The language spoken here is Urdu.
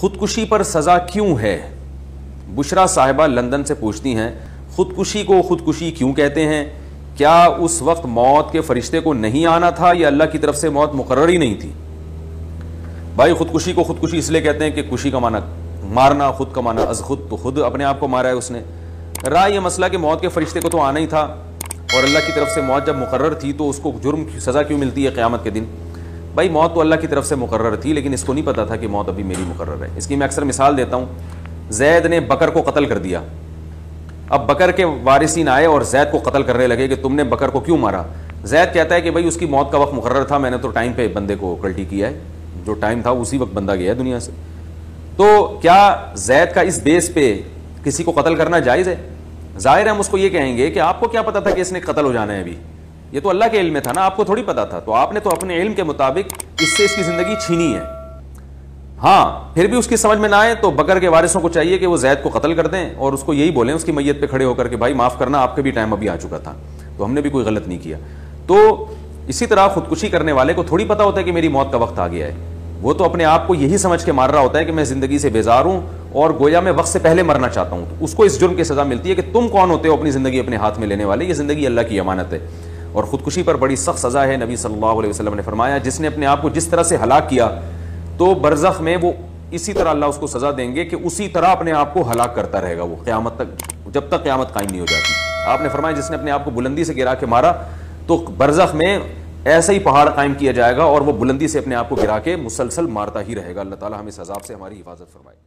خودکشی پر سزا کیوں ہے؟ بشرا صاحبہ لندن سے پوچھتی ہیں خودکشی کو خودکشی کیوں کہتے ہیں؟ کیا اس وقت موت کے فرشتے کو نہیں آنا تھا یا اللہ کی طرف سے موت مقرر ہی نہیں تھی؟ بھائی خودکشی کو خودکشی اس لیے کہتے ہیں کہ کشی کا معنی مارنا، خود کا معنی از خود، تو خود اپنے آپ کو مارا ہے اس نے۔ رہا یہ مسئلہ کہ موت کے فرشتے کو تو آنا ہی تھا اور اللہ کی طرف سے موت جب مقرر تھی تو اس کو جرم کی سزا کیوں ملتی ہے قیامت کے دن؟ بھائی موت تو اللہ کی طرف سے مقرر تھی لیکن اس کو نہیں پتا تھا کہ موت ابھی میری مقرر ہے۔ اس کی میں اکثر مثال دیتا ہوں، زید نے بکر کو قتل کر دیا، اب بکر کے وارثین آئے اور زید کو قتل کرنے لگے کہ تم نے بکر کو کیوں مارا؟ زید کہتا ہے کہ بھائی اس کی موت کا وقت مقرر تھا، میں نے تو ٹائم پہ بندے کو کلٹی کیا ہے، جو ٹائم تھا اسی وقت بندہ گیا ہے دنیا سے۔ تو کیا زید کا اس بیس پہ کسی کو قتل کرنا جائز ہے؟ ظاہر ہے ہم اس کو یہ کہیں گے کہ آپ کو کیا پتا تھا کہ اس نے قتل ہو جانا ہے؟ ابھی یہ تو اللہ کے علم میں تھا نا، آپ کو تھوڑی پتا تھا، تو آپ نے تو اپنے علم کے مطابق اس سے اس کی زندگی چھینی ہے۔ ہاں پھر بھی اس کی سمجھ میں نہ آئے تو بکر کے وارثوں کو چاہیے کہ وہ زید کو قتل کر دیں اور اس کو یہی بولیں اس کی میت پہ کھڑے ہو کر کہ بھائی معاف کرنا، آپ کا بھی ٹائم ابھی آ چکا تھا، تو ہم نے بھی کوئی غلط نہیں کیا۔ تو اسی طرح خودکشی کرنے والے کو تھوڑی پتا ہوتا ہے کہ میری موت کا وقت آ گیا ہے، وہ تو اپنے آپ کو یہی سمجھ کے مار رہا ہوتا ہے کہ میں زندگی سے بیزار ہوں اور گویا میں وقت سے پہلے مرنا چاہتا ہوں، تو اس کو اس جرم کی سزا ملتی ہے کہ تم کون ہوتے ہو اپنی زندگی اپنے ہاتھ میں لینے والے؟ یہ زندگی اللہ کی امانت ہے اور خودکشی پر بڑی سخت سزا ہے۔ نبی صلی اللہ علیہ وسلم نے فرمایا جس نے اپنے آپ کو جس طرح سے ہلاک کیا تو برزخ میں وہ اسی طرح اللہ اس کو سزا دیں گے کہ اسی طرح اپنے آپ کو ہلاک کرتا رہے گا وہ قیامت تک، جب تک قیامت قائم نہیں ہو جاتی۔ آپ نے فرمایا جس نے اپنے آپ کو بلندی سے گرا کے مارا تو برزخ میں ایسا ہی پہاڑ قائم کیا جائے گا اور وہ بلندی سے اپنے آپ کو گرا کے مسلسل مارتا ہی رہے گا۔ اللہ تعالی ہمیں اس عذاب سے ہماری حفاظت فرمائے۔